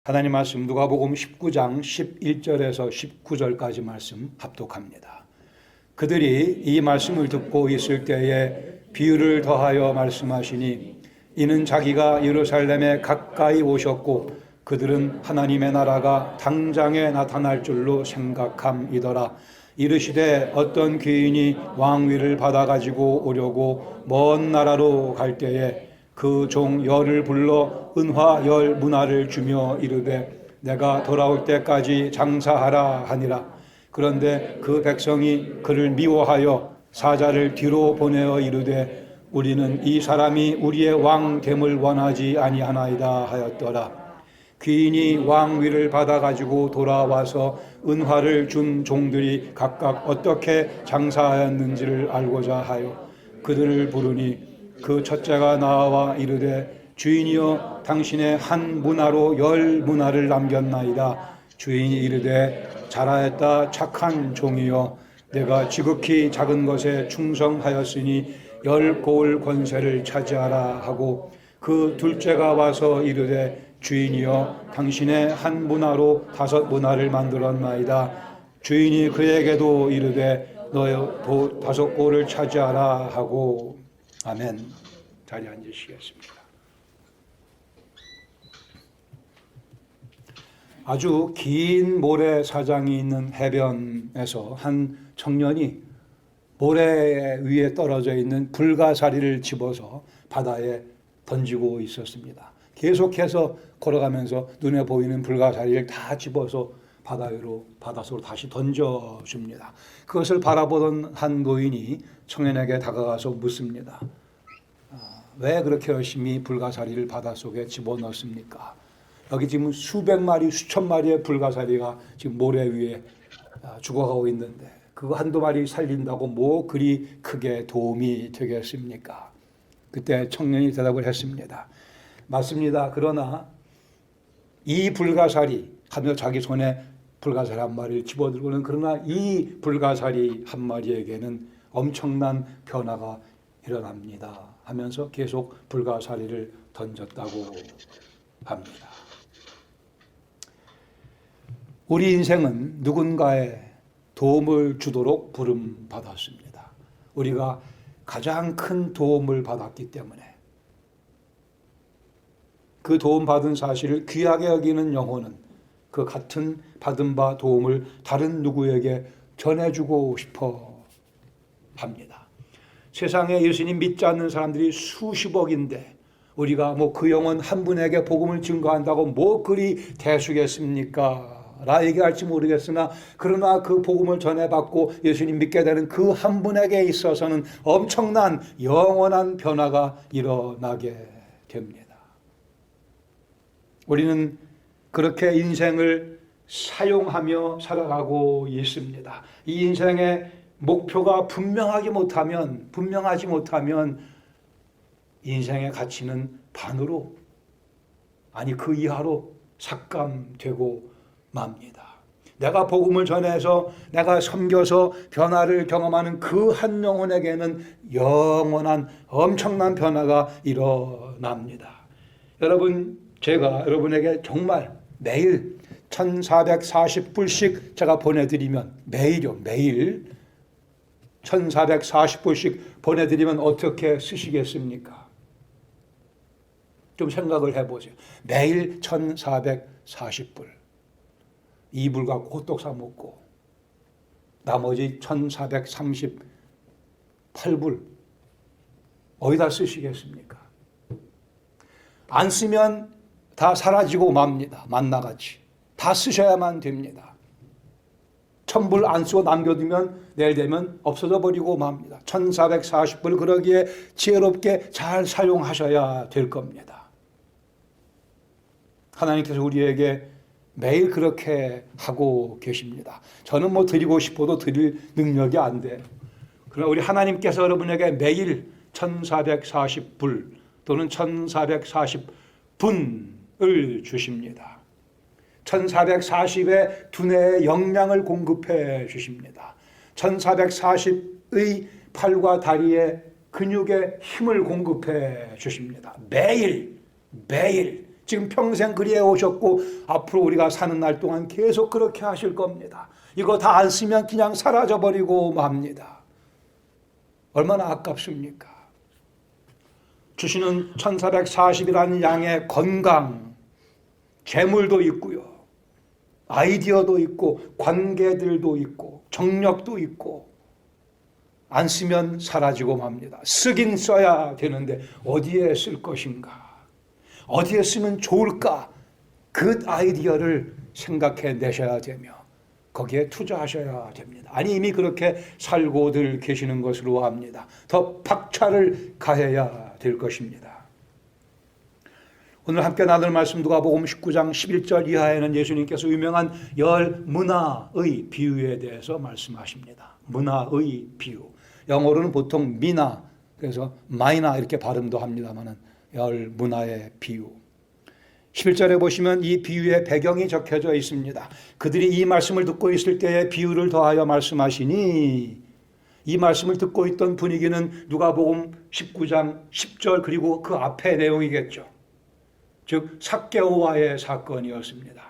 하나님 말씀 누가복음 19장 11절에서 19절까지 말씀 합독합니다. 그들이 이 말씀을 듣고 있을 때에 비유를 더하여 말씀하시니 이는 자기가 예루살렘에 가까이 오셨고 그들은 하나님의 나라가 당장에 나타날 줄로 생각함이더라. 이르시되 어떤 귀인이 왕위를 받아가지고 오려고 먼 나라로 갈 때에 그 종 열을 불러 은화 열 문화를 주며 이르되 내가 돌아올 때까지 장사하라 하니라. 그런데 그 백성이 그를 미워하여 사자를 뒤로 보내어 이르되 우리는 이 사람이 우리의 왕 됨을 원하지 아니하나이다 하였더라. 귀인이 왕위를 받아가지고 돌아와서 은화를 준 종들이 각각 어떻게 장사하였는지를 알고자 하여 그들을 부르니 그 첫째가 나와 이르되 주인이여 당신의 한 문화로 열 문화를 남겼나이다. 주인이 이르되 잘하였다 착한 종이여 내가 지극히 작은 것에 충성하였으니 열 고을 권세를 차지하라 하고 그 둘째가 와서 이르되 주인이여 당신의 한 문화로 5 문화를 만들었나이다. 주인이 그에게도 이르되 너의 5 고을을 차지하라 하고 아멘. 자리에 앉으시겠습니다. 아주 긴 모래사장이 있는 해변에서 한 청년이 모래 위에 떨어져 있는 불가사리를 집어서 바다에 던지고 있었습니다. 계속해서 걸어가면서 눈에 보이는 불가사리를 다 집어서 바닷속으로 다시 던져줍니다. 그것을 바라보던 한 노인이 청년에게 다가가서 묻습니다. 왜 그렇게 열심히 불가사리를 바닷속에 집어넣습니까? 여기 지금 수백 마리, 수천 마리의 불가사리가 지금 모래 위에 죽어가고 있는데 그거 한두 마리 살린다고 뭐 그리 크게 도움이 되겠습니까? 그때 청년이 대답을 했습니다. 맞습니다. 그러나 이 불가사리 하며 자기 손에 불가사리 한 마리를 집어들고는 그러나 이 불가사리 한 마리에게는 엄청난 변화가 일어납니다 하면서 계속 불가사리를 던졌다고 합니다. 우리 인생은 누군가의 도움을 주도록 부름받았습니다. 우리가 가장 큰 도움을 받았기 때문에 그 도움받은 사실을 귀하게 여기는 영혼은 그 같은 받은 바 도움을 다른 누구에게 전해주고 싶어 합니다. 세상에 예수님 믿지 않는 사람들이 수십억인데 우리가 뭐 그 영혼 한 분에게 복음을 증거한다고 뭐 그리 대수겠습니까? 라 얘기할지 모르겠으나 그러나 그 복음을 전해받고 예수님 믿게 되는 그 한 분에게 있어서는 엄청난 영원한 변화가 일어나게 됩니다. 우리는 그렇게 인생을 사용하며 살아가고 있습니다. 이 인생의 목표가 분명하지 못하면 인생의 가치는 반으로 아니 그 이하로 삭감되고 맙니다. 내가 복음을 전해서 내가 섬겨서 변화를 경험하는 그 한 영혼에게는 영원한 엄청난 변화가 일어납니다. 여러분 제가 여러분에게 정말 매일 1440불씩 제가 보내드리면 매일 1440불씩 보내드리면 어떻게 쓰시겠습니까? 좀 생각을 해보세요. 매일 1440불 2불 갖고 호떡 사 먹고 나머지 1438불 어디다 쓰시겠습니까? 안 쓰면 다 사라지고 맙니다. 만나같이. 다 쓰셔야만 됩니다. 1000불 안 쓰고 남겨두면 내일 되면 없어져 버리고 맙니다. 1440불 그러기에 지혜롭게 잘 사용하셔야 될 겁니다. 하나님께서 우리에게 매일 그렇게 하고 계십니다. 저는 뭐 드리고 싶어도 드릴 능력이 안 돼요. 그러나 우리 하나님께서 여러분에게 매일 1440불 또는 1440분을 주십니다. 1440의 두뇌의 영양을 공급해 주십니다. 1440의 팔과 다리의 근육의 힘을 공급해 주십니다. 매일 지금 평생 그리해 오셨고 앞으로 우리가 사는 날 동안 계속 그렇게 하실 겁니다. 이거 다 안 쓰면 그냥 사라져버리고 맙니다. 얼마나 아깝습니까? 주시는 1440이라는 양의 건강, 재물도 있고요. 아이디어도 있고 관계들도 있고 정력도 있고 안 쓰면 사라지고 맙니다. 쓰긴 써야 되는데 어디에 쓸 것인가? 어디에 쓰면 좋을까? 그 아이디어를 생각해 내셔야 되며 거기에 투자하셔야 됩니다. 아니 이미 그렇게 살고들 계시는 것으로 합니다. 더 박차를 가해야 될 것입니다. 오늘 함께 나눌 말씀 누가복음 19장 11절 이하에는 예수님께서 유명한 열 문화의 비유에 대해서 말씀하십니다. 문화의 비유. 영어로는 보통 미나, 그래서 마이나 이렇게 발음도 합니다만은 열 문화의 비유. 11절에 보시면 이 비유의 배경이 적혀져 있습니다. 그들이 이 말씀을 듣고 있을 때에 비유를 더하여 말씀하시니, 이 말씀을 듣고 있던 분위기는 누가복음 19장 10절 그리고 그 앞의 내용이겠죠. 즉 삭개오와의 사건이었습니다.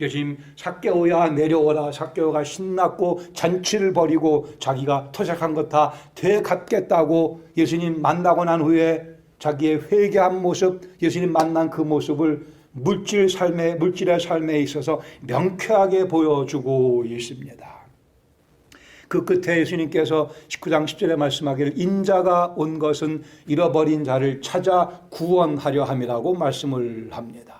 예수님 삭개오야 내려오라. 삭개오가 신났고 잔치를 벌이고 자기가 토착한 것 다 되갚겠다고 예수님 만나고 난 후에 자기의 회개한 모습, 예수님 만난 그 모습을 물질의 삶에 있어서 명쾌하게 보여주고 있습니다. 그 끝에 예수님께서 19장 10절에 말씀하기를 인자가 온 것은 잃어버린 자를 찾아 구원하려 함이라고 말씀을 합니다.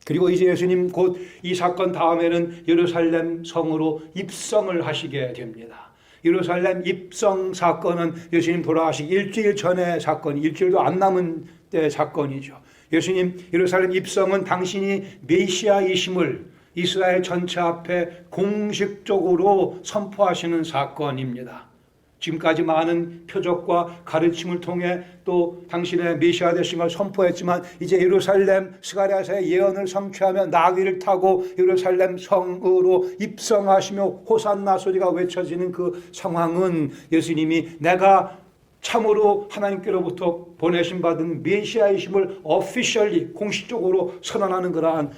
그리고 이제 예수님 곧 이 사건 다음에는 예루살렘 성으로 입성을 하시게 됩니다. 예루살렘 입성 사건은 예수님 돌아가시기 일주일 전의 사건, 일주일도 안 남은 때 사건이죠. 예수님 예루살렘 입성은 당신이 메시아이심을 이스라엘 전체 앞에 공식적으로 선포하시는 사건입니다. 지금까지 많은 표적과 가르침을 통해 또 당신의 메시아 되심을 선포했지만 이제 예루살렘 스가랴서의 예언을 성취하며 나귀를 타고 예루살렘 성으로 입성하시며 호산나 소리가 외쳐지는 그 상황은 예수님이 내가 참으로 하나님께로부터 보내심 받은 메시아이심을 오피셜리 공식적으로 선언하는 그러한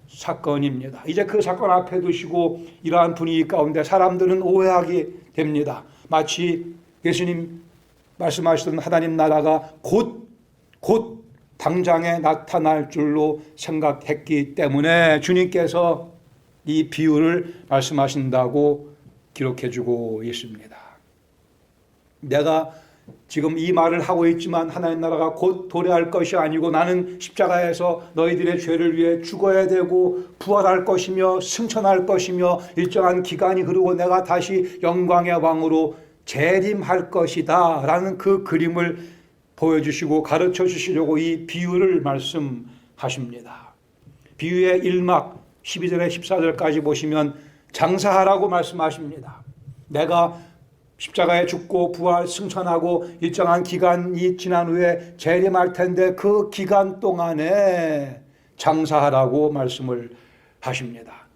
사건입니다. 이제 그 사건 앞에 두시고 이러한 분위기 가운데 사람들은 오해하게 됩니다. 마치 예수님 말씀하시던 하나님 나라가 곧 당장에 나타날 줄로 생각했기 때문에 주님께서 이 비유를 말씀하신다고 기록해주고 있습니다. 내가 지금 이 말을 하고 있지만 하나님 나라가 곧 도래할 것이 아니고 나는 십자가에서 너희들의 죄를 위해 죽어야 되고 부활할 것이며 승천할 것이며 일정한 기간이 흐르고 내가 다시 영광의 왕으로 재림할 것이다 라는 그 그림을 보여주시고 가르쳐 주시려고 이 비유를 말씀하십니다. 비유의 1막 12절에 14절까지 보시면 장사하라고 말씀하십니다. 내가 십자가에 죽고 부활 승천하고 일정한 기간이 지난 후에 재림할 텐데 그 기간 동안에 장사하라고 말씀을 하십니다.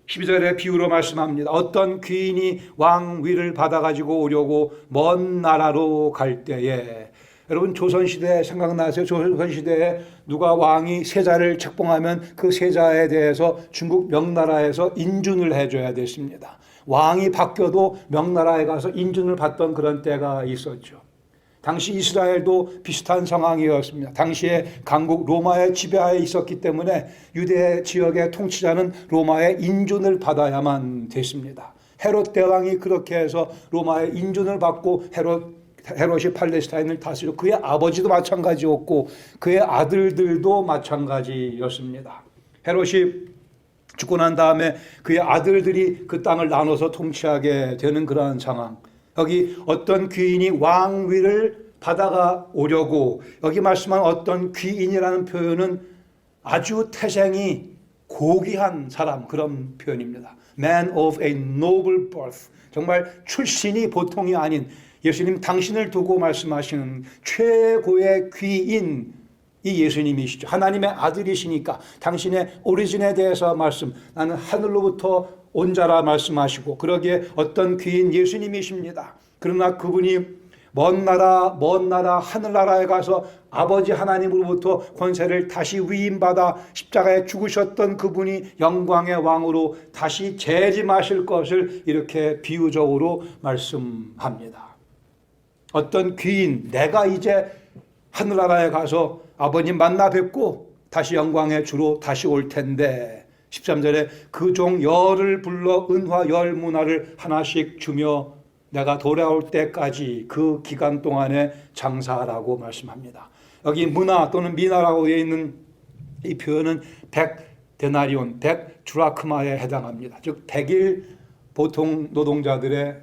12절에 비유로 말씀합니다. 어떤 귀인이 왕위를 받아가지고 오려고 먼 나라로 갈 때에, 여러분 조선시대 생각나세요? 조선시대에 누가 왕이 세자를 책봉하면 그 세자에 대해서 중국 명나라에서 인준을 해줘야 됐습니다. 왕이 바뀌어도 명나라에 가서 인준을 받던 그런 때가 있었죠. 당시 이스라엘도 비슷한 상황이었습니다. 당시에 강국 로마의 지배하에 있었기 때문에 유대 지역의 통치자는 로마의 인준을 받아야만 됐습니다. 헤롯 대왕이 그렇게 해서 로마의 인준을 받고 헤롯이 팔레스타인을 다스리고 그의 아버지도 마찬가지였고 그의 아들들도 마찬가지였습니다. 헤롯이 죽고 난 다음에 그의 아들들이 그 땅을 나눠서 통치하게 되는 그러한 상황. 여기 어떤 귀인이 왕위를 받아가 오려고, 여기 말씀한 어떤 귀인이라는 표현은 아주 태생이 고귀한 사람, 그런 표현입니다. Man of a noble birth. 정말 출신이 보통이 아닌 예수님 당신을 두고 말씀하시는 최고의 귀인 이 예수님이시죠. 하나님의 아들이시니까 당신의 오리진에 대해서 나는 하늘로부터 온 자라 말씀하시고 그러기에 어떤 귀인 예수님이십니다. 그러나 그분이 먼 나라 하늘나라에 가서 아버지 하나님으로부터 권세를 다시 위임받아 십자가에 죽으셨던 그분이 영광의 왕으로 다시 재림하실 것을 이렇게 비유적으로 말씀합니다. 어떤 귀인, 내가 이제 하늘나라에 가서 아버님 만나 뵙고 다시 영광의 주로 다시 올 텐데 13절에 그 종 열을 불러 은화 열 문화를 하나씩 주며 내가 돌아올 때까지 그 기간 동안에 장사하라고 말씀합니다. 여기 문화 또는 미나라고 되어 있는 이 표현은 100데나리온, 100드라크마에 해당합니다. 즉 100일 보통 노동자들의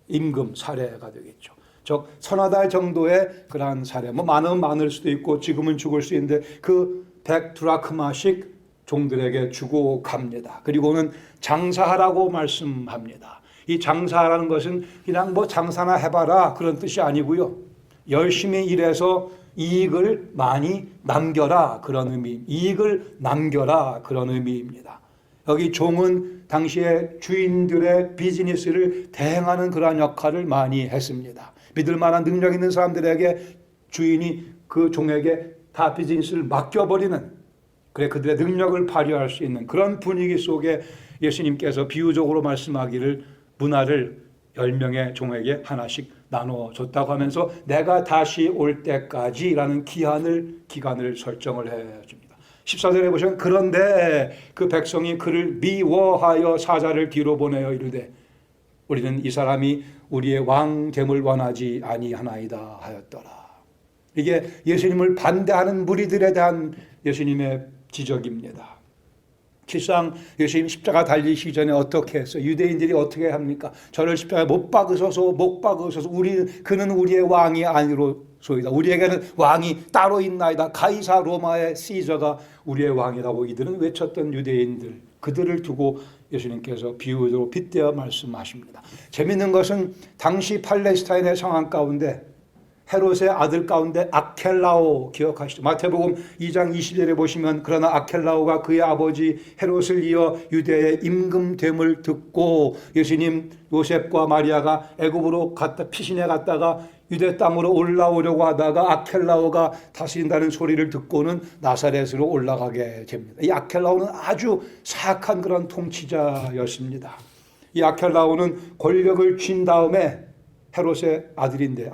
임금 사례가 되겠죠. 즉 서너 달 정도의 그러한 사례, 뭐 많으면 많을 수도 있고 지금은 죽을 수 있는데 그 100드라크마씩 종들에게 주고 갑니다. 그리고는 장사하라고 말씀합니다. 이 장사라는 것은 그냥 뭐 장사나 해봐라 그런 뜻이 아니고요. 열심히 일해서 이익을 많이 남겨라 그런 의미, 이익을 남겨라 그런 의미입니다. 여기 종은 당시에 주인들의 비즈니스를 대행하는 그러한 역할을 많이 했습니다. 믿을 만한 능력 있는 사람들에게 주인이 그 종에게 다 비즈니스를 맡겨버리는, 그래 그들의 능력을 발휘할 수 있는 그런 분위기 속에 예수님께서 비유적으로 말씀하기를 문화를 10명의 종에게 하나씩 나눠줬다고 하면서 내가 다시 올 때까지라는 기간을 설정을 해줍니다. 14절에 보시면 그런데 그 백성이 그를 미워하여 사자를 뒤로 보내어 이르되 우리는 이 사람이 우리의 왕됨을 원하지 아니하나이다 하였더라. 이게 예수님을 반대하는 무리들에 대한 예수님의 지적입니다. 실상 예수님 십자가 달리시기 전에 어떻게 했어요? 유대인들이 어떻게 합니까? 저를 십자가에 못 박으소서 그는 우리의 왕이 아니로소이다. 우리에게는 왕이 따로 있나이다. 가이사 로마의 시저가 우리의 왕이라고 이들은 외쳤던 유대인들, 그들을 두고 예수님께서 비유적으로 빗대어 말씀하십니다. 재미있는 것은 당시 팔레스타인의 상황 가운데 헤롯의 아들 가운데 아켈라오 기억하시죠? 마태복음 2장 20절에 보시면 그러나 아켈라오가 그의 아버지 헤롯을 이어 유대의 임금됨을 듣고 예수님 요셉과 마리아가 애굽으로 피신해 갔다가 유대 땅으로 올라오려고 하다가 아켈라오가 다스린다는 소리를 듣고는 나사렛으로 올라가게 됩니다. 이 아켈라오는 아주 사악한 그런 통치자였습니다. 이 아켈라오는 권력을 쥔 다음에 헤롯의 아들인데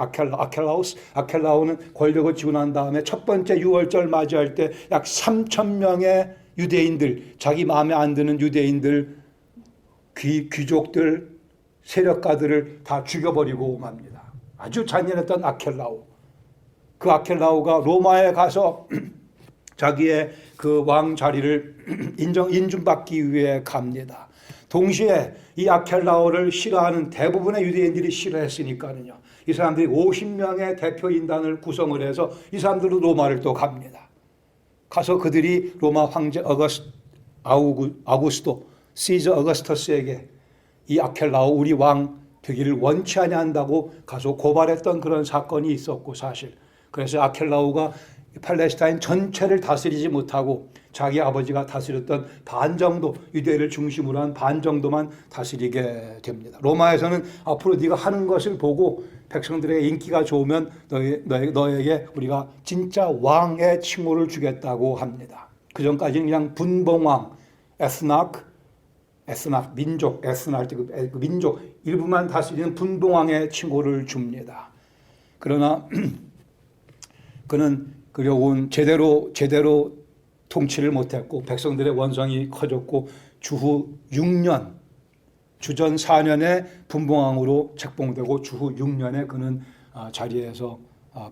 아켈라오는 권력을 쥐고 난 다음에 첫 번째 유월절 맞이할 때 약 3,000명의 유대인들, 자기 마음에 안 드는 유대인들, 귀족들, 세력가들을 다 죽여버리고 맙니다. 아주 잔인했던 아켈라오. 그 아켈라오가 로마에 가서 자기의 그 왕 자리를 인준받기 위해 갑니다. 동시에 이 아켈라오를 싫어하는 대부분의 유대인들이 싫어했으니까는요. 이 사람들이 50명의 대표인단을 구성을 해서 이 사람들도 로마를 또 갑니다. 가서 그들이 로마 황제 아우구스토 시저 어거스터스에게 이 아켈라오 우리 왕 되기를 원치 아니한다고 가서 고발했던 그런 사건이 있었고 사실. 그래서 아켈라오가 팔레스타인 전체를 다스리지 못하고 자기 아버지가 다스렸던 반 정도, 유대를 중심으로 한 반 정도만 다스리게 됩니다. 로마에서는 앞으로 네가 하는 것을 보고 백성들에게 인기가 좋으면 너에게 우리가 진짜 왕의 칭호를 주겠다고 합니다. 그 전까지는 그냥 분봉왕, 민족 일부만 다스리는 분봉왕의 칭호를 줍니다. 그러나 그는 그려온 제대로 통치를 못했고 백성들의 원성이 커졌고 주후 6년, 주전 4년에 분봉왕으로 책봉되고 주후 6년에 그는 자리에서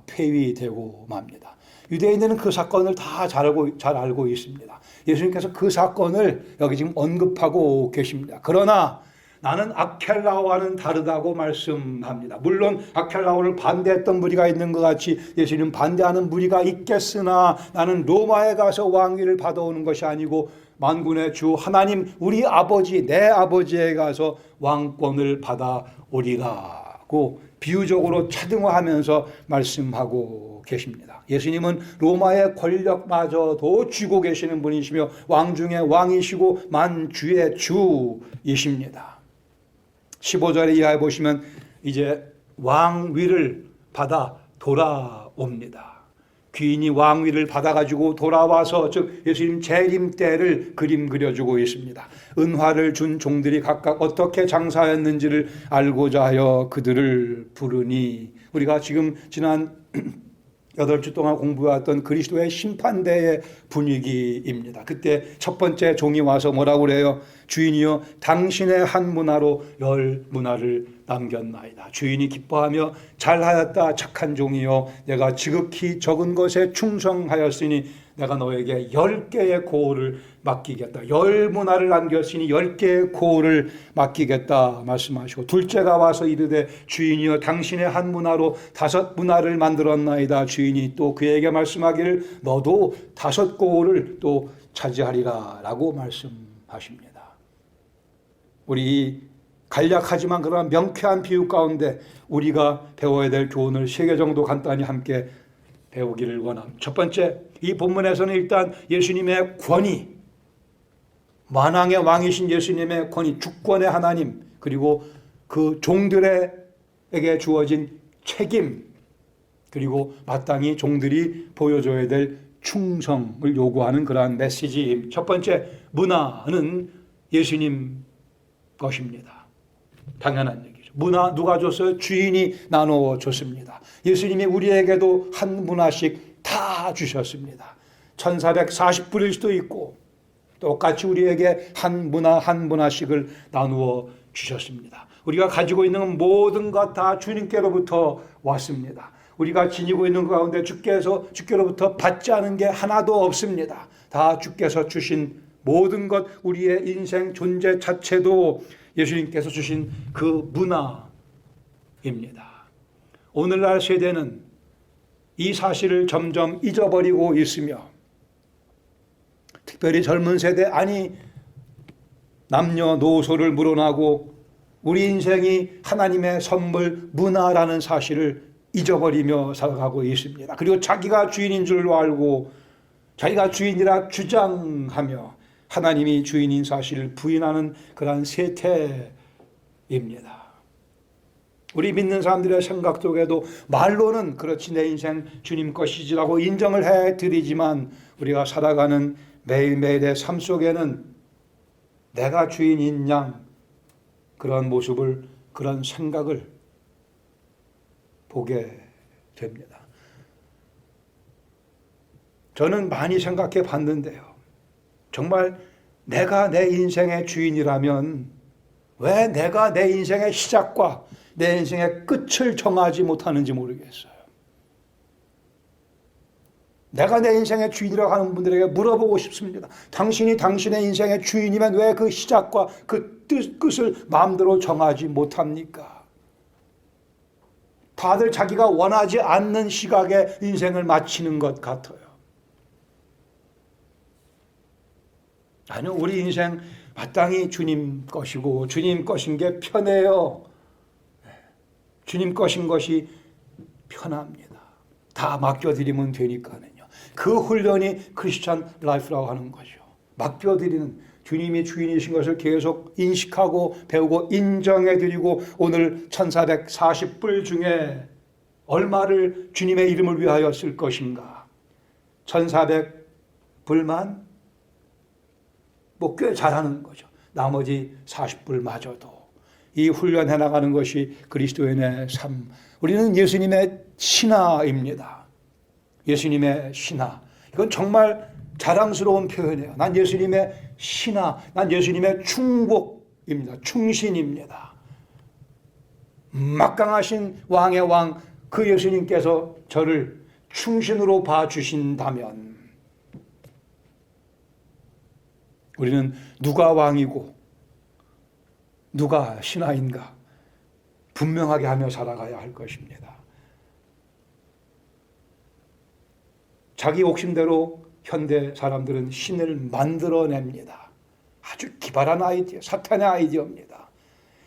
폐위되고 맙니다. 유대인들은 그 사건을 다 잘 알고 있습니다. 예수님께서 그 사건을 여기 지금 언급하고 계십니다. 그러나 나는 아켈라오와는 다르다고 말씀합니다. 물론 아켈라오를 반대했던 무리가 있는 것 같이 예수님 반대하는 무리가 있겠으나 나는 로마에 가서 왕위를 받아오는 것이 아니고 만군의 주 하나님 우리 아버지 내 아버지에 가서 왕권을 받아오리라고 비유적으로 차등화하면서 말씀하고 계십니다. 예수님은 로마의 권력마저도 쥐고 계시는 분이시며 왕 중의 왕이시고 만주의 주이십니다. 15절에 이하에 보시면 이제 왕위를 받아 돌아옵니다. 귀인이 왕위를 받아가지고 돌아와서 즉 예수님 재림 때를 그림 그려주고 있습니다. 은화를 준 종들이 각각 어떻게 장사했는지를 알고자 하여 그들을 부르니, 우리가 지금 지난 8주 동안 공부해왔던 그리스도의 심판대의 분위기입니다. 그때 첫 번째 종이 와서 뭐라고 그래요? 주인이여, 당신의 한 문화로 10문화를 남겼나이다. 주인이 기뻐하며 잘하였다 착한 종이여, 내가 지극히 적은 것에 충성하였으니 내가 너에게 10개의 고을을 맡기겠다. 10문화를 남겼으니 10개의 고을을 맡기겠다 말씀하시고, 둘째가 와서 이르되 주인이여, 당신의 한 문화로 5문화를 만들었나이다. 주인이 또 그에게 말씀하기를 너도 5고을을 또 차지하리라 라고 말씀하십니다. 우리 간략하지만 그러나 명쾌한 비유 가운데 우리가 배워야 될 교훈을 3개 정도 간단히 함께 배우기를 원합니다. 첫 번째, 이 본문에서는 일단 예수님의 권위, 만왕의 왕이신 예수님의 권위, 주권의 하나님, 그리고 그 종들에게 주어진 책임, 그리고 마땅히 종들이 보여줘야 될 충성을 요구하는 그러한 메시지. 첫 번째, 문화는 예수님 것입니다. 당연한 얘기죠. 문화 누가 줬어요? 주인이 나누어 줬습니다. 예수님이 우리에게도 한 문화씩 다 주셨습니다. 1440불일 수도 있고 똑같이 우리에게 한 문화씩을 나누어 주셨습니다. 우리가 가지고 있는 모든 것 다 주님께로부터 왔습니다. 우리가 지니고 있는 것 가운데 주께로부터 받지 않은 게 하나도 없습니다. 다 주께서 주신 모든 것, 우리의 인생 존재 자체도 예수님께서 주신 그 문화입니다. 오늘날 세대는 이 사실을 점점 잊어버리고 있으며, 특별히 젊은 세대, 아니 남녀노소를 물어나고 우리 인생이 하나님의 선물 문화라는 사실을 잊어버리며 살아가고 있습니다. 그리고 자기가 주인인 줄 알고 자기가 주인이라 주장하며 하나님이 주인인 사실을 부인하는 그러한 세태입니다. 우리 믿는 사람들의 생각 속에도 말로는 그렇지 내 인생 주님 것이지라고 인정을 해드리지만 우리가 살아가는 매일매일의 삶 속에는 내가 주인인 양 그런 모습을, 그런 생각을 보게 됩니다. 저는 많이 생각해 봤는데요. 정말 내가 내 인생의 주인이라면 왜 내가 내 인생의 시작과 내 인생의 끝을 정하지 못하는지 모르겠어요. 내가 내 인생의 주인이라고 하는 분들에게 물어보고 싶습니다. 당신이 당신의 인생의 주인이면 왜 그 시작과 그 끝을 마음대로 정하지 못합니까? 다들 자기가 원하지 않는 시각에 인생을 마치는 것 같아요. 아니요, 우리 인생 마땅히 주님 것이고 주님 것인 게 편해요. 주님 것인 것이 편합니다. 다 맡겨드리면 되니까요. 그 훈련이 크리스찬 라이프라고 하는 거죠. 맡겨드리는, 주님이 주인이신 것을 계속 인식하고 배우고 인정해드리고, 오늘 1440불 중에 얼마를 주님의 이름을 위하여 쓸 것인가? 1400불만 꽤 잘하는 거죠. 나머지 40불마저도 이 훈련해 나가는 것이 그리스도인의 삶. 우리는 예수님의 신하입니다. 예수님의 신하. 이건 정말 자랑스러운 표현이에요. 난 예수님의 신하, 난 예수님의 충복입니다. 충신입니다. 막강하신 왕의 왕, 그 예수님께서 저를 충신으로 봐주신다면 우리는 누가 왕이고 누가 신하인가 분명하게 하며 살아가야 할 것입니다. 자기 욕심대로 현대 사람들은 신을 만들어냅니다. 아주 기발한 아이디어, 사탄의 아이디어입니다.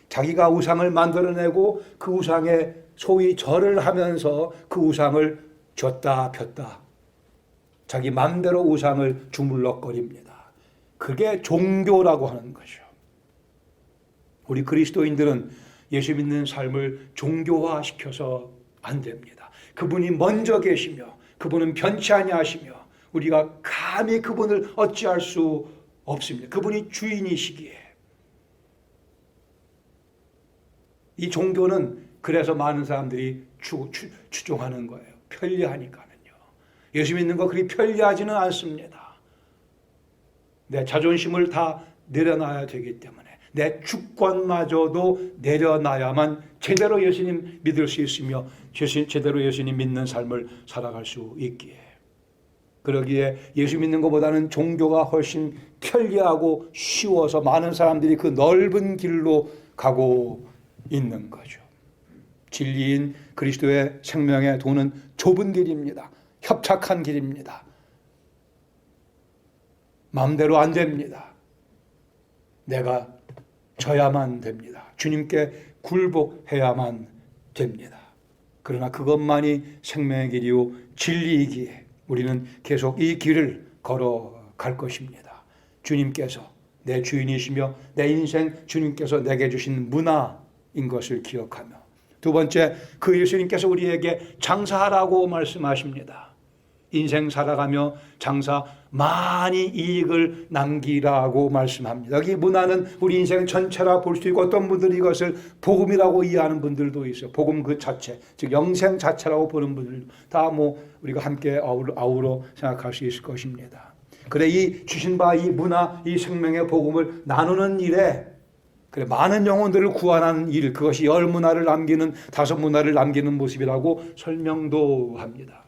자기가 우상을 만들어내고 그 우상에 소위 절을 하면서 그 우상을 줬다 폈다. 자기 마음대로 우상을 주물럭거립니다. 그게 종교라고 하는 거죠. 우리 그리스도인들은 예수 믿는 삶을 종교화시켜서 안 됩니다. 그분이 먼저 계시며 그분은 변치 아니하시며 우리가 감히 그분을 어찌할 수 없습니다. 그분이 주인이시기에. 이 종교는 그래서 많은 사람들이 추종하는 거예요. 편리하니까는요. 예수 믿는 거 그리 편리하지는 않습니다. 내 자존심을 다 내려놔야 되기 때문에 내 주권마저도 내려놔야만 제대로 예수님 믿을 수 있으며 제대로 예수님 믿는 삶을 살아갈 수 있기에. 그러기에 예수 믿는 것보다는 종교가 훨씬 편리하고 쉬워서 많은 사람들이 그 넓은 길로 가고 있는 거죠. 진리인 그리스도의 생명의 도는 좁은 길입니다. 협착한 길입니다. 마음대로 안 됩니다. 내가 져야만 됩니다. 주님께 굴복해야만 됩니다. 그러나 그것만이 생명의 길이요 진리이기에 우리는 계속 이 길을 걸어갈 것입니다. 주님께서 내 주인이시며 내 인생 주님께서 내게 주신 문화인 것을 기억하며, 두 번째, 그 예수님께서 우리에게 장사하라고 말씀하십니다. 인생 살아가며 장사 많이 이익을 남기라고 말씀합니다. 여기 문화는 우리 인생 전체라 볼 수 있고 어떤 분들이 이것을 복음이라고 이해하는 분들도 있어요. 복음 그 자체, 즉 영생 자체라고 보는 분들 다 우리가 함께 아우러 생각할 수 있을 것입니다. 그래 이 주신 바 이 문화, 이 생명의 복음을 나누는 일에 그래 많은 영혼들을 구원하는 일, 그것이 10문화를 남기는 5문화를 남기는 모습이라고 설명도 합니다.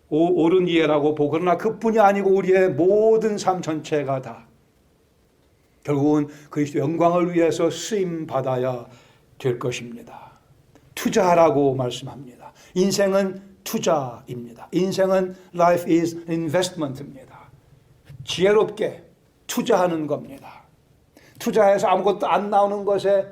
옳은 이해라고 보고, 그러나 그뿐이 아니고 우리의 모든 삶 전체가 다 결국은 그리스도 영광을 위해서 쓰임 받아야 될 것입니다. 투자하라고 말씀합니다. 인생은 투자입니다. 인생은 life is investment입니다. 지혜롭게 투자하는 겁니다. 투자해서 아무것도 안 나오는 것에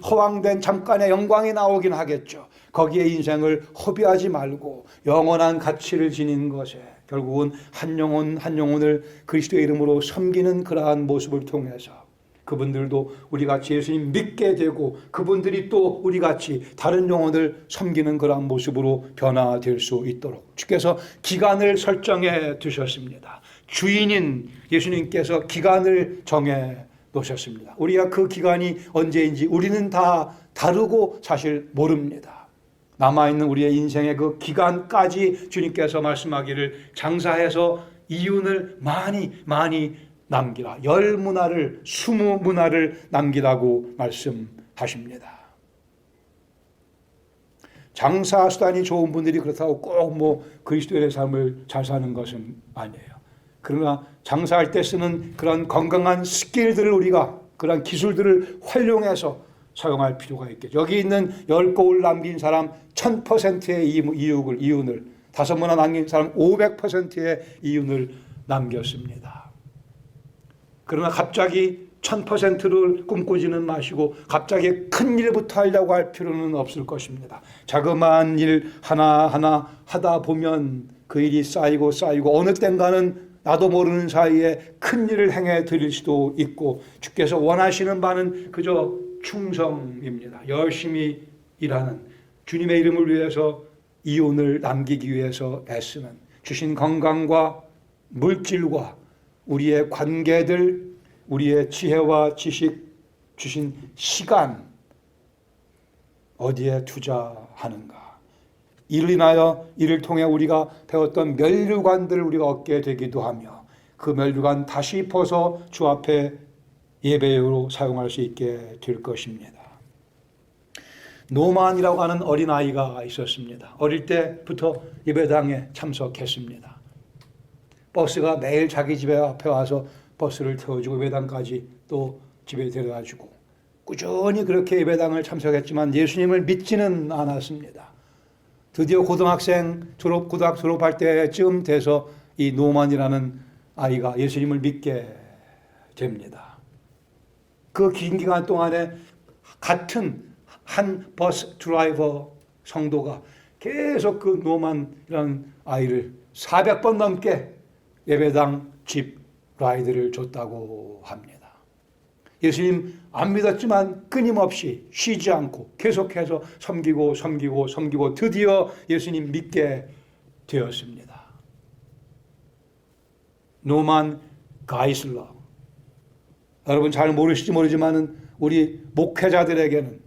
허황된 잠깐의 영광이 나오긴 하겠죠. 거기에 인생을 허비하지 말고 영원한 가치를 지닌 것에 결국은 한 영혼 한 영혼을 그리스도의 이름으로 섬기는 그러한 모습을 통해서 그분들도 우리같이 예수님 믿게 되고 그분들이 또 우리같이 다른 영혼을 섬기는 그러한 모습으로 변화될 수 있도록 주께서 기간을 설정해 두셨습니다. 주인인 예수님께서 기간을 정해 놓으셨습니다. 우리가 그 기간이 언제인지 우리는 다 다르고 사실 모릅니다. 남아있는 우리의 인생의 그 기간까지 주님께서 말씀하기를 장사해서 이윤을 많이 남기라. 10문화를 20문화를 남기라고 말씀하십니다. 장사 수단이 좋은 분들이 그렇다고 꼭 그리스도의 삶을 잘 사는 것은 아니에요. 그러나 장사할 때 쓰는 그런 건강한 스킬들을 우리가 그런 기술들을 활용해서 사용할 필요가 있겠죠. 여기 있는 10고을 남긴 사람 1000%의 이윤을, 5문화 남긴 사람 500%의 이윤을 남겼습니다. 그러나 갑자기 1000%를 꿈꾸지는 마시고 갑자기 큰 일부터 하려고 할 필요는 없을 것입니다. 자그마한 일 하나하나 하다 보면 그 일이 쌓이고 어느 땐가는 나도 모르는 사이에 큰 일을 행해 드릴 수도 있고, 주께서 원하시는 바는 그저 충성입니다. 열심히 일하는, 주님의 이름을 위해서 이윤을 남기기 위해서 애쓰는, 주신 건강과 물질과 우리의 관계들, 우리의 지혜와 지식, 주신 시간 어디에 투자하는가? 이를 인하여 이를 통해 우리가 배웠던 면류관들을 우리가 얻게 되기도 하며 그 면류관 다시 퍼서 주 앞에 예배로 사용할 수 있게 될 것입니다. 노만이라고 하는 어린아이가 있었습니다. 어릴 때부터 예배당에 참석했습니다. 버스가 매일 자기 집에 앞에 와서 버스를 태워주고 예배당까지 또 집에 데려다주고 꾸준히 그렇게 예배당을 참석했지만 예수님을 믿지는 않았습니다. 드디어 고등학교 졸업할 때쯤 돼서 이 노만이라는 아이가 예수님을 믿게 됩니다. 그 긴 기간 동안에 같은 한 버스 드라이버 성도가 계속 그 노만이라는 아이를 400번 넘게 예배당 집 라이드를 줬다고 합니다. 예수님 안 믿었지만 끊임없이 쉬지 않고 계속해서 섬기고 드디어 예수님 믿게 되었습니다. 노만 가이슬러, 여러분 잘 모르실지 모르지만 우리 목회자들에게는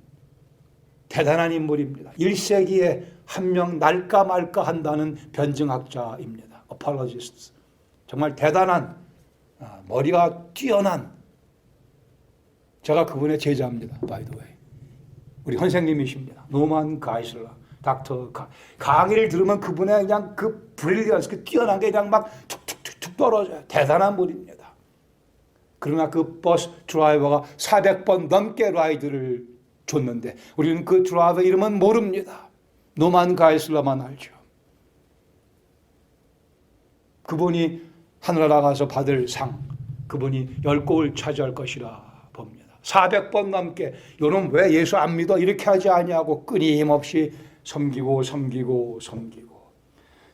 대단한 인물입니다. 1세기에 한 명 날까 말까 한다는 변증학자입니다. apologist. 정말 대단한, 머리가 뛰어난, 제가 그분의 제자입니다. by the way. 우리 선생님이십니다. 노만 가이슬러, 닥터 강의를 들으면 그분의 그냥 그 브릴리언스, 그 뛰어난 게 그냥 막 툭툭툭툭 떨어져요. 대단한 분입니다. 그러나 그 버스 드라이버가 400번 넘게 라이드를 줬는데 우리는 그 드라이버 이름은 모릅니다. 노만 가이슬러만 알죠. 그분이 하늘나라 가서 받을 상, 그분이 10곡을 차지할 것이라 봅니다. 400번 넘게 요놈 왜 예수 안 믿어? 이렇게 하지 아니하고 끊임없이 섬기고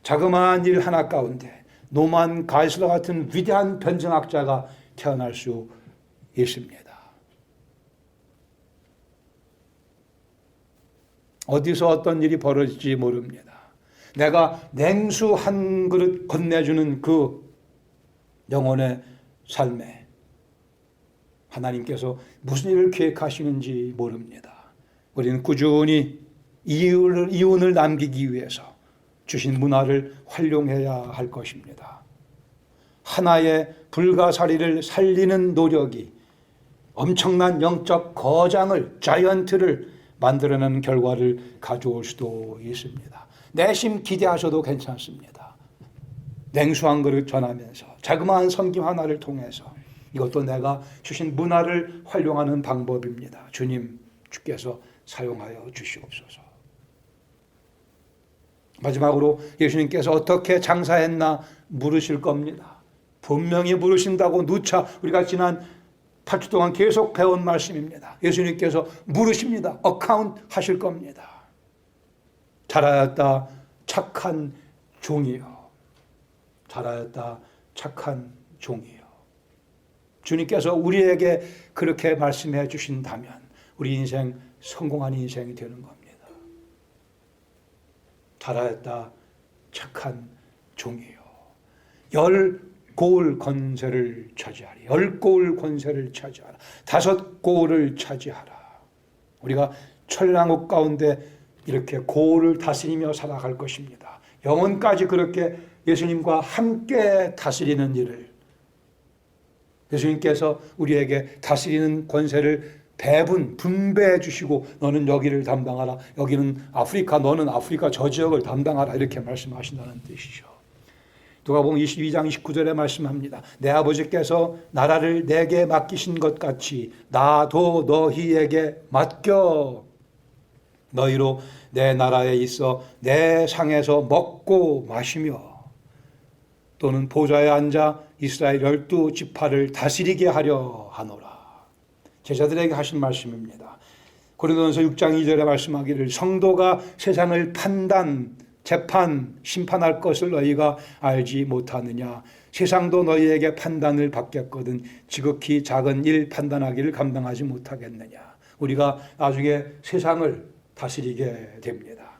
자그마한 일 하나 가운데 노만 가이슬러 같은 위대한 변증학자가 태어날 수 있습니다. 어디서 어떤 일이 벌어질지 모릅니다. 내가 냉수 한 그릇 건네주는 그 영혼의 삶에 하나님께서 무슨 일을 계획하시는지 모릅니다. 우리는 꾸준히 이윤을 남기기 위해서 주신 문화를 활용해야 할 것입니다. 하나의 불가사리를 살리는 노력이 엄청난 영적 거장을, 자이언트를 만들어내는 결과를 가져올 수도 있습니다. 내심 기대하셔도 괜찮습니다. 냉수 한 그릇 전하면서 자그마한 섬김 하나를 통해서 이것도 내가 주신 문화를 활용하는 방법입니다. 주님, 주께서 사용하여 주시옵소서. 마지막으로 예수님께서 어떻게 장사했나 물으실 겁니다. 분명히 물으신다고 누차 우리가 지난 8주 동안 계속 배운 말씀입니다. 예수님께서 물으십니다. 어카운트 하실 겁니다. 잘하였다 착한 종이요. 잘하였다 착한 종이요. 주님께서 우리에게 그렇게 말씀해 주신다면 우리 인생 성공한 인생이 되는 겁니다. 잘하였다 착한 종이요. 10고을 권세를 차지하라. 10고을 권세를 차지하라. 5고을을 차지하라. 우리가 천량국 가운데 이렇게 고을을 다스리며 살아갈 것입니다. 영원까지 그렇게 예수님과 함께 다스리는 일을, 예수님께서 우리에게 다스리는 권세를 분배해 주시고 너는 여기를 담당하라, 여기는 아프리카, 너는 아프리카 저 지역을 담당하라, 이렇게 말씀하신다는 뜻이죠. 누가복음 22장 29절에 말씀합니다. 내 아버지께서 나라를 내게 맡기신 것 같이 나도 너희에게 맡겨 너희로 내 나라에 있어 내 상에서 먹고 마시며 또는 보좌에 앉아 이스라엘 12지파를 다스리게 하려 하노라. 제자들에게 하신 말씀입니다. 고린도전서 6장 2절에 말씀하기를 성도가 세상을 재판, 심판할 것을 너희가 알지 못하느냐. 세상도 너희에게 판단을 받겠거든 지극히 작은 일 판단하기를 감당하지 못하겠느냐. 우리가 나중에 세상을 다스리게 됩니다.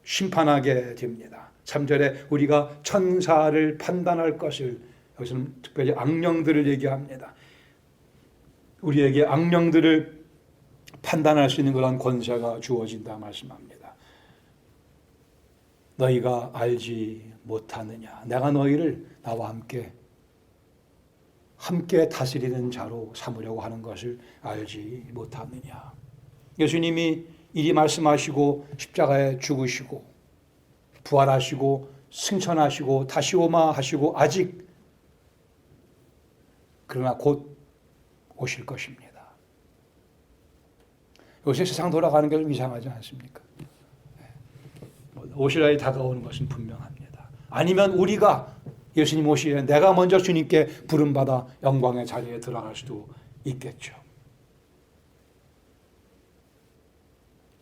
심판하게 됩니다. 3절에 우리가 천사를 판단할 것을, 여기서는 특별히 악령들을 얘기합니다. 우리에게 악령들을 판단할 수 있는 그런 권세가 주어진다 말씀합니다. 너희가 알지 못하느냐. 내가 너희를 나와 함께 다스리는 자로 삼으려고 하는 것을 알지 못하느냐. 예수님이 이리 말씀하시고 십자가에 죽으시고 부활하시고 승천하시고 다시 오마 하시고 아직, 그러나 곧 오실 것입니다. 요새 세상 돌아가는 게 좀 이상하지 않습니까? 오실 날이 다가오는 것은 분명합니다. 아니면 우리가 예수님 오시에 내가 먼저 주님께 부름받아 영광의 자리에 들어갈 수도 있겠죠.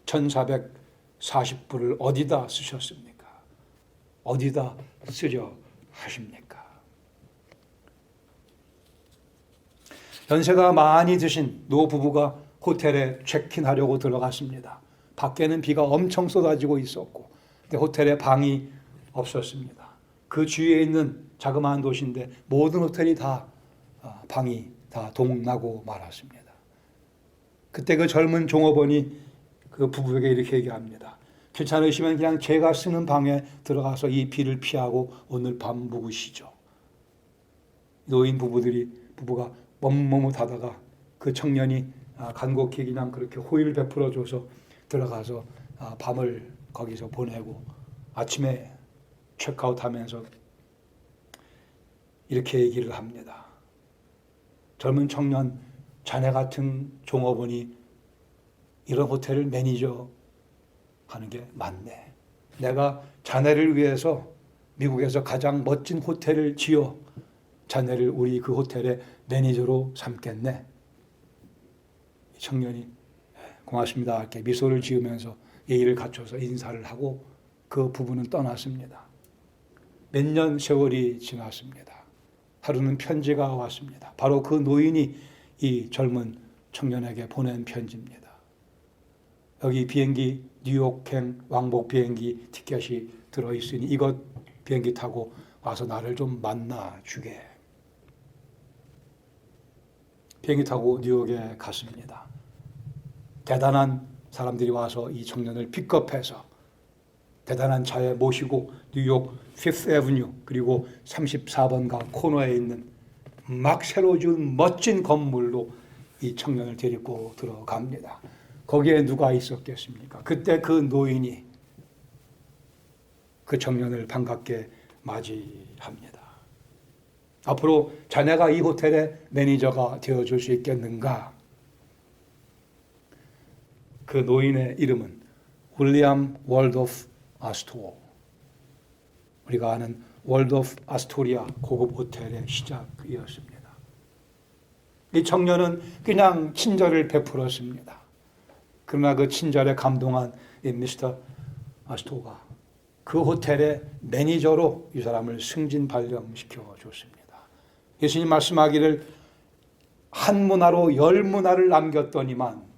1440불을 어디다 쓰셨습니까? 어디다 쓰려 하십니까? 연세가 많이 드신 노부부가 호텔에 체크인하려고 들어갔습니다. 밖에는 비가 엄청 쏟아지고 있었고 근데 호텔에 방이 없었습니다. 그 주위에 있는 자그마한 도시인데 모든 호텔이 다 방이 다 동나고 말았습니다. 그때 그 젊은 종업원이 그 부부에게 이렇게 얘기합니다. 괜찮으시면 그냥 제가 쓰는 방에 들어가서 이 비를 피하고 오늘 밤 묵으시죠. 노인 부부가 머뭇머뭇하다가 그 청년이 간곡히 그냥 그렇게 호의를 베풀어줘서 들어가서 밤을 거기서 보내고 아침에 체크아웃하면서 이렇게 얘기를 합니다. 젊은 청년, 자네 같은 종업원이 이런 호텔을 매니저 하는 게 맞네. 내가 자네를 위해서 미국에서 가장 멋진 호텔을 지어 자네를 우리 그 호텔의 매니저로 삼겠네. 청년이 고맙습니다. 이렇게 미소를 지으면서 예의를 갖춰서 인사를 하고 그 부부는 떠났습니다. 몇 년 세월이 지났습니다. 하루는 편지가 왔습니다. 바로 그 노인이 이 젊은 청년에게 보낸 편지입니다. 여기 비행기 뉴욕행 왕복 비행기 티켓이 들어있으니 이것 비행기 타고 와서 나를 좀 만나 주게. 비행기 타고 뉴욕에 갔습니다. 대단한 사람들이 와서 이 청년을 픽업해서 대단한 차에 모시고 뉴욕 피프스 애버뉴 그리고 34번가 코너에 있는 막 새로 지은 멋진 건물로 이 청년을 데리고 들어갑니다. 거기에 누가 있었겠습니까? 그때 그 노인이 그 청년을 반갑게 맞이합니다. 앞으로 자네가 이 호텔의 매니저가 되어줄 수 있겠는가? 그 노인의 이름은 윌리엄 월도프 아스토어. 우리가 아는 월도프 아스토리아 고급 호텔의 시작이었습니다. 이 청년은 그냥 친절을 베풀었습니다. 그러나 그 친절에 감동한 이 미스터 아스토가 그 호텔의 매니저로 이 사람을 승진 발령시켜 줬습니다. 예수님 말씀하기를 한 문화로 10문화를 남겼더니만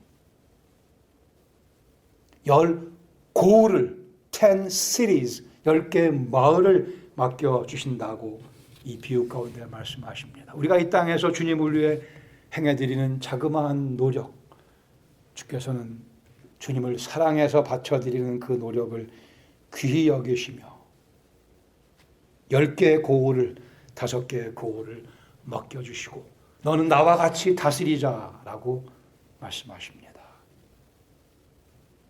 10고을을 10 cities 10개 마을을 맡겨주신다고 이 비유 가운데 말씀하십니다. 우리가 이 땅에서 주님을 위해 행해드리는 자그마한 노력, 주께서는 주님을 사랑해서 바쳐드리는 그 노력을 귀히 여기시며 10개의 고을을 5개의 고을을 맡겨주시고 너는 나와 같이 다스리자라고 말씀하십니다.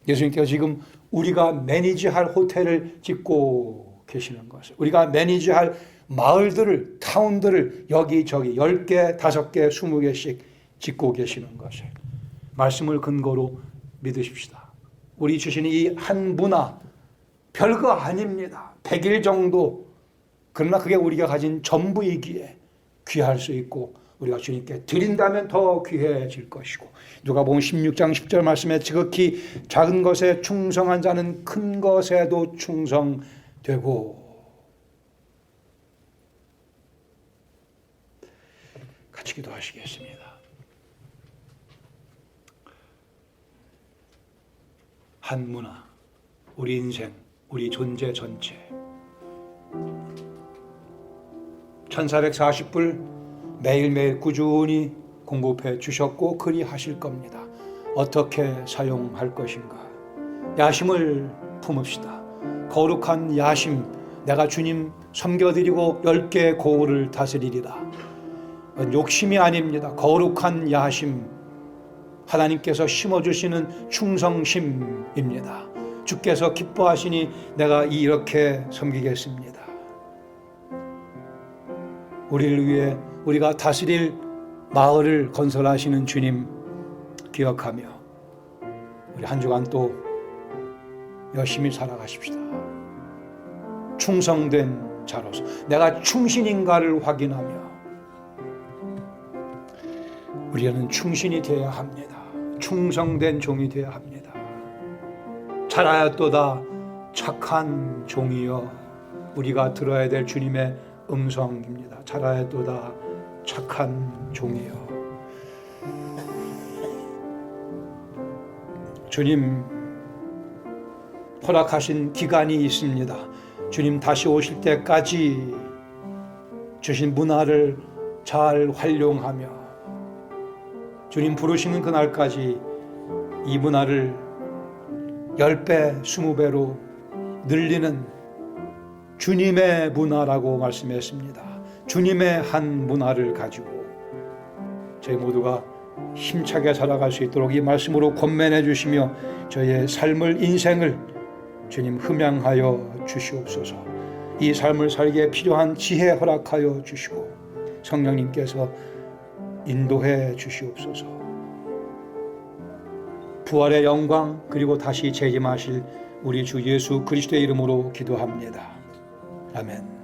예수님께서 지금 우리가 매니지할 호텔을 짓고 계시는 것을, 우리가 매니지할 마을들을, 타운들을 여기저기 10개, 5개, 20개씩 짓고 계시는 것을 말씀을 근거로 믿으십시다. 우리 주신 이 한 문화 별거 아닙니다. 100일 정도. 그러나 그게 우리가 가진 전부이기에 귀할 수 있고 우리가 주님께 드린다면 더 귀해질 것이고 누가복음 16장 10절 말씀에 지극히 작은 것에 충성한 자는 큰 것에도 충성되고 같이 기도하시겠습니다. 한 문화, 우리 인생, 우리 존재 전체 1440불 매일매일 꾸준히 공급해 주셨고 그리 하실 겁니다. 어떻게 사용할 것인가? 야심을 품읍시다. 거룩한 야심, 내가 주님 섬겨드리고 10개의 고을을 다스리리라. 욕심이 아닙니다. 거룩한 야심, 하나님께서 심어주시는 충성심입니다. 주께서 기뻐하시니 내가 이렇게 섬기겠습니다. 우리를 위해 우리가 다스릴 마을을 건설하시는 주님 기억하며 우리 한 주간 또 열심히 살아가십시다. 충성된 자로서 내가 충신인가를 확인하며 우리는 충신이 되어야 합니다. 충성된 종이 되어야 합니다. 잘하였도다 착한 종이여. 우리가 들어야 될 주님의 음성입니다. 잘하였도다 착한 종이여. 주님 허락하신 기간이 있습니다. 주님 다시 오실 때까지 주신 문화를 잘 활용하며 주님 부르시는 그날까지 이 문화를 10배, 20배로 늘리는 주님의 문화라고 말씀했습니다. 주님의 한 문화를 가지고 저희 모두가 힘차게 살아갈 수 있도록 이 말씀으로 권면해 주시며 저희의 삶을, 인생을 주님 흠양하여 주시옵소서. 이 삶을 살기에 필요한 지혜 허락하여 주시고 성령님께서 인도해 주시옵소서. 부활의 영광 그리고 다시 재림하실 우리 주 예수 그리스도의 이름으로 기도합니다. 아멘.